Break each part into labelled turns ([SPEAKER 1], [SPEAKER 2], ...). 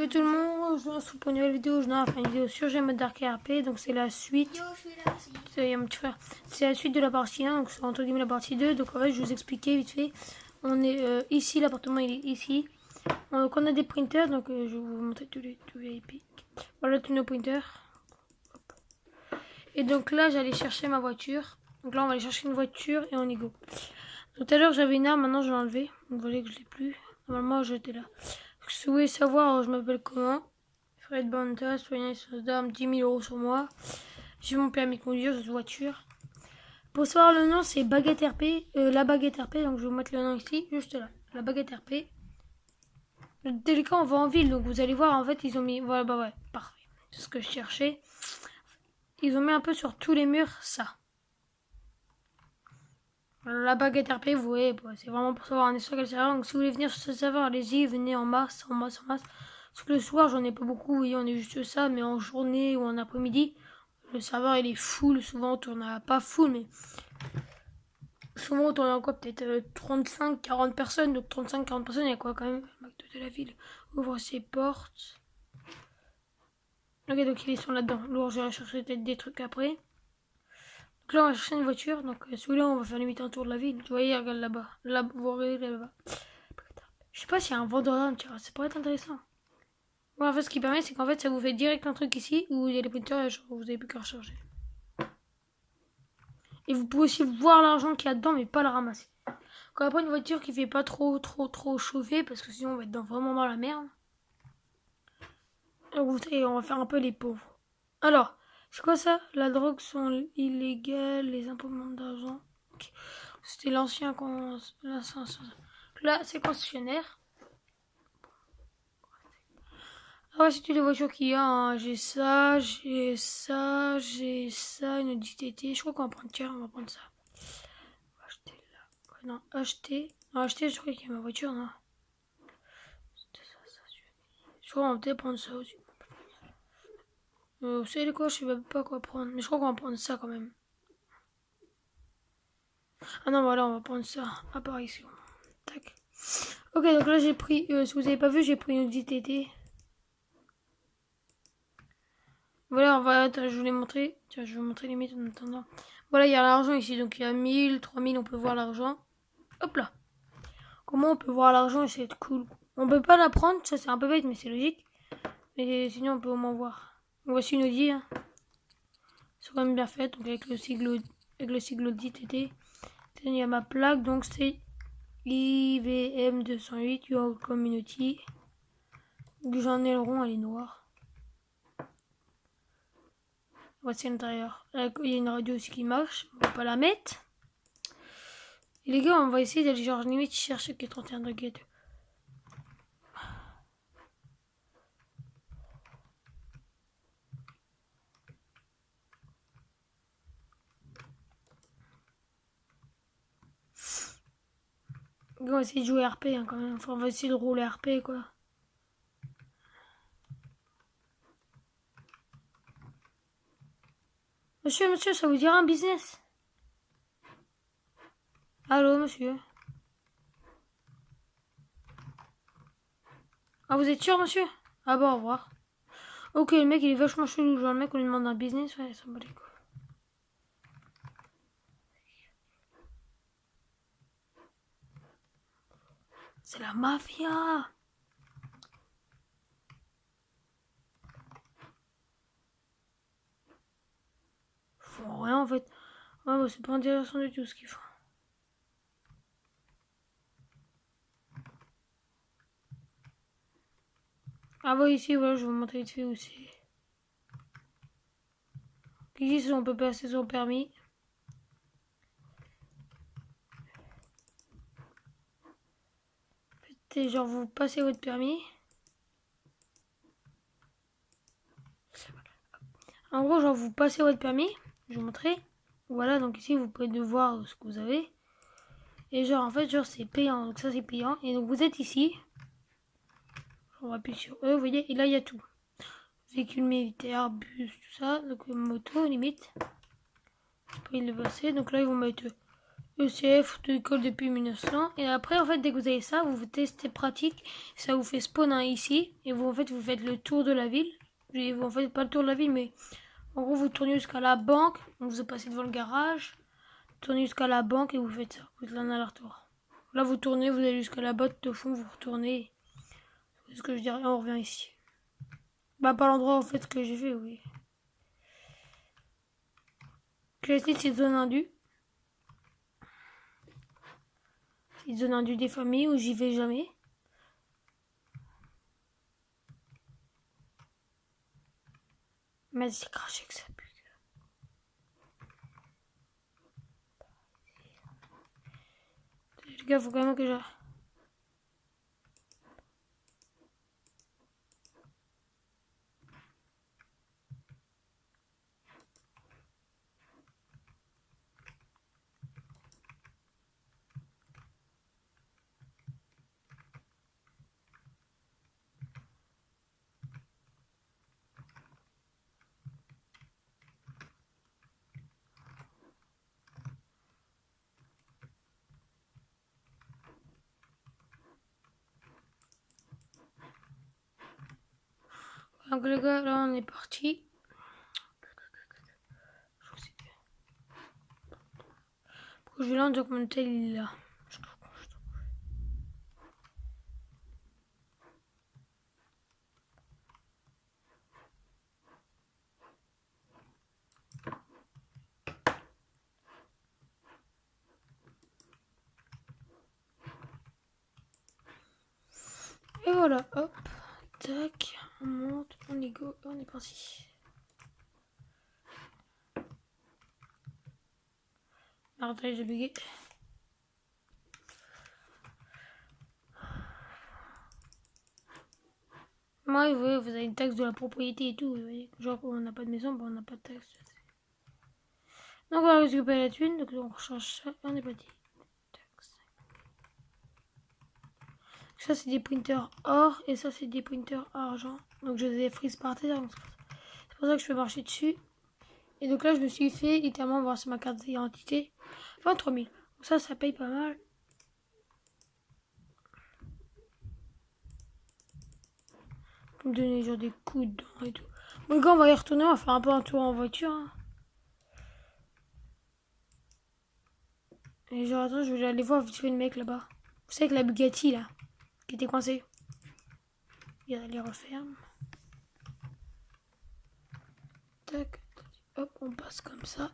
[SPEAKER 1] Salut tout le monde, je me retrouve pour une nouvelle vidéo. Je vais faire une vidéo sur Gmod Dark RP, donc c'est la suite.
[SPEAKER 2] Yo, je suis là aussi.
[SPEAKER 1] C'est mon petit frère. C'est la suite de la partie 1, donc c'est entre guillemets la partie 2. Donc en fait, je vais vous expliquer vite fait. On est ici, l'appartement il est ici. Donc on a des printers, donc je vais vous montrer tous les pics. Voilà tous nos printers. Hop. Et donc là, j'allais chercher ma voiture. Donc là, on va aller chercher une voiture et on y go. Tout à l'heure, j'avais une arme, maintenant je l'ai enlevée. Vous voyez que je l'ai plus. Normalement, j'étais là. Si vous voulez savoir, je m'appelle comment? Fred Banta, soignant d'armes, 10 000 € sur moi. J'ai mon permis de conduire, cette voiture. Pour savoir le nom, c'est Baguette RP, la Baguette RP, donc je vais vous mettre le nom ici, juste là. La Baguette RP. Le délicat, on va en ville, donc vous allez voir, en fait, ils ont mis. Voilà, bah ouais, parfait. C'est ce que je cherchais. Ils ont mis un peu sur tous les murs ça. La Baguette RP, vous voyez, c'est vraiment pour savoir un histoire quel serveur. Donc si vous voulez venir sur ce serveur, allez-y, venez en masse, en masse, en masse. Parce que le soir, j'en ai pas beaucoup, vous voyez, on est juste ça, mais en journée ou en après-midi, le serveur il est full. Souvent, on tourne pas full, mais souvent on tourne en quoi, peut-être 35-40 personnes. Donc 35-40 personnes, il y a quoi quand même? Le mec de la ville ouvre ses portes. Ok, donc ils sont là-dedans. Lourd, je vais chercher peut-être des trucs après. Donc là, on va chercher une voiture. Donc celui-là, on va faire limite un tour de la ville. Vous voyez, regarde là-bas. Là, vous regardez là-bas. Je sais pas s'il y a un vendeur d'armes, tu vois. Ça pourrait être intéressant. Ouais, en fait, ce qui permet, c'est qu'en fait, ça vous fait direct un truc ici où il y a les printers et genre, vous avez plus qu'à recharger. Et vous pouvez aussi voir l'argent qu'il y a dedans, mais pas le ramasser. Quand on prend une voiture qui fait pas trop chauffer, parce que sinon on va être vraiment dans la merde. Et on va faire un peu les pauvres. Alors, c'est quoi ça? La drogue sont illégales, les impôts demandent d'argent. Okay. C'était l'ancien là, c'est concessionnaire. Ah ouais, c'est toutes les voitures qu'il y a. Hein. J'ai ça, j'ai ça, j'ai ça, une Audi TT. Je crois qu'on va prendre, tiens, on va prendre ça. On va acheter là. Ouais, non, acheter. Non, acheter, je crois qu'il y a ma voiture, non. C'était ça, ça. Je crois qu'on va peut-être prendre ça aussi. Vous savez quoi, je sais même pas quoi prendre. Mais je crois qu'on va prendre ça quand même. Ah non, voilà, on va prendre ça. Apparition. Tac. Ok, donc là j'ai pris, si vous avez pas vu, j'ai pris une Audi TT. Voilà, attends, je vous l'ai montré. Tiens, je vais vous montrer les méthodes en attendant. Voilà, il y a l'argent ici. Donc il y a 1000, 3000, on peut voir l'argent. Hop là. Comment on peut voir l'argent? C'est cool. On peut pas la prendre, ça c'est un peu bête, mais c'est logique. Mais sinon, on peut au moins voir. Donc, voici une Audi. Hein. C'est quand même bien fait. Donc avec le sigle Audi TT. Il y a ma plaque, donc c'est IVM 208, Your Community. J'en ai le rond, elle est noire. Voici l'intérieur. Il y a une radio aussi qui marche. On va pas la mettre. Et les gars, on va essayer d'aller genre limite chercher que 31 degrés. On va essayer de jouer RP hein, quand même. Enfin, on va essayer de rouler RP quoi. Monsieur, ça vous dirait un business? Allô, monsieur? Ah, vous êtes sûr, monsieur? Ah bon, au revoir. Ok, le mec, il est vachement chelou. Genre, le mec, on lui demande un business. Ouais, ça me bat les couilles. C'est la mafia! Ils font rien, en fait. Ouais, bah, c'est pas intéressant du tout, ce qu'ils font. Ah bah ici, voilà, je vais vous montrer vite fait où c'est. Ici, on peut passer son permis. C'est genre, vous passez votre permis. En gros, genre, vous passez votre permis. Je vais vous montrer. Voilà, donc ici, vous pouvez voir ce que vous avez. Et genre, en fait, genre, c'est payant. Donc ça, c'est payant. Et donc, vous êtes ici. On va appuyer sur E, vous voyez. Et là, il y a tout. Véhicule militaire, bus, tout ça. Donc, moto, limite. Après, il est passé. Donc là, ils vont mettre ECF de école depuis 1900. Et après, en fait, dès que vous avez ça, vous testez pratique. Ça vous fait spawn ici. Et vous, en fait, vous faites le tour de la ville. Et vous, en fait, pas le tour de la ville, mais en gros, vous tournez jusqu'à la banque. Vous passez devant le garage. Tournez jusqu'à la banque et vous faites ça. Vous faites l'un à retour. Là, vous tournez, vous allez jusqu'à la botte au fond, vous retournez. C'est ce que je dirais. On revient ici. Bah, pas l'endroit, en fait, que j'ai fait, oui. Classique, c'est zone indue. C'est zone indue des familles où j'y vais jamais. Mais c'est craché que ça pue. Les gars, faut quand même que je... Donc les gars, là on est parti. Pourquoi je vais là, donc mon tel il est là. Et voilà, hop, tac, on monte, on y go, on est parti. Arrêtez, j'ai bugué. Moi, vous voyez, vous avez une taxe de la propriété et tout, vous voyez. Genre, on n'a pas de maison, bah, on n'a pas de taxe. Donc, on va récupérer la thune, donc on change ça, et on est parti. Ça, c'est des printers or, et ça, c'est des printers argent. Donc, je les ai freeze par terre, c'est pour ça que je peux marcher dessus. Et donc là, je me suis fait littéralement voir sur ma carte d'identité 23 000. Donc ça paye pas mal. Pour me donner genre des coups de dents et tout. Bon, les gars, on va y retourner, on va faire un peu un tour en voiture. Hein. Et genre, attends, je vais aller voir vite fait le mec là-bas. Vous savez que la Bugatti là, qui était coincée. Il les referme. Tac, hop, on passe comme ça.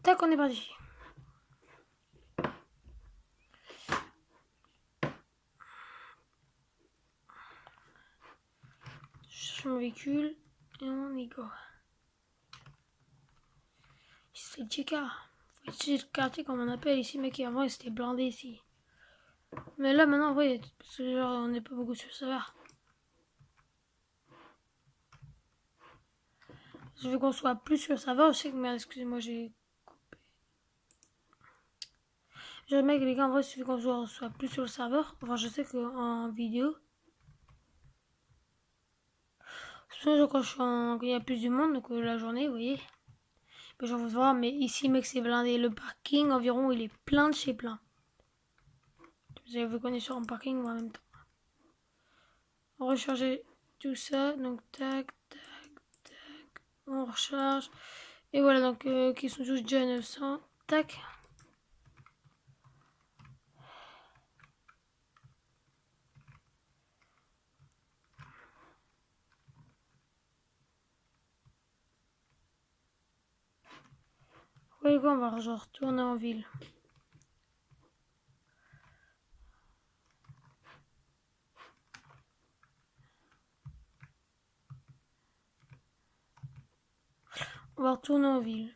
[SPEAKER 1] Tac, on est parti. Je cherche mon véhicule et on y go. C'est le Chica. C'est le quartier comme on appelle ici, mec, et avant c'était blindé ici. Mais là maintenant, ouais, parce que genre on n'est pas beaucoup sur le serveur. Je veux qu'on soit plus sur le serveur, je sais que merde, excusez-moi, j'ai coupé. Genre mec les gars, en vrai, il suffit qu'on soit plus sur le serveur. Enfin, je sais qu'en vidéo. Souvent, genre, quand il y a plus du monde, donc la journée, vous voyez. Mais j'en veux voir, mais ici, mec, c'est blindé. Le parking environ, il est plein de chez plein. Vous avez vu qu'on est sur un parking en même temps. On va recharger tout ça, donc tac, tac, tac. On recharge. Et voilà, donc qui sont tous déjà à 900. Tac. Ouais, les gars, on va genre retourner en ville. On va retourner en ville.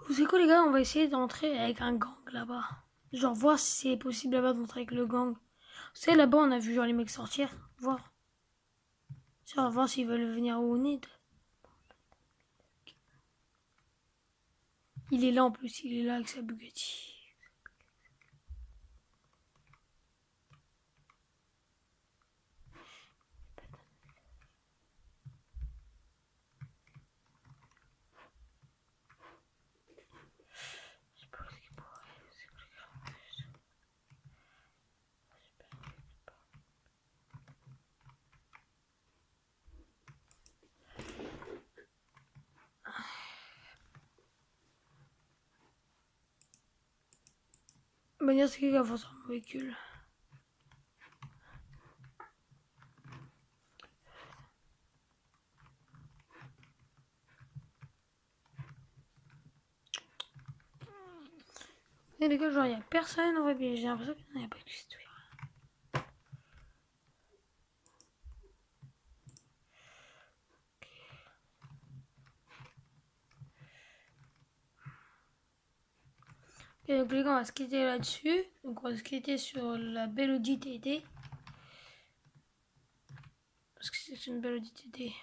[SPEAKER 1] Vous savez quoi les gars, on va essayer d'entrer avec un gang là-bas. Genre voir si c'est possible là-bas d'entrer avec le gang. Vous savez là-bas on a vu genre les mecs sortir. Voir. Genre voir s'ils veulent venir où on est. Il est là en plus, il est là avec sa Bugatti. Manière c'est qu'il a fait son véhicule. Et les gars, genre, il n'y a personne en vrai, mais j'ai l'impression qu'il n'y a pas de l'histoire. Et donc les gars, on va se quitter là-dessus. Donc on va se quitter sur la belle Audi TT. Parce que c'est une belle Audi TT.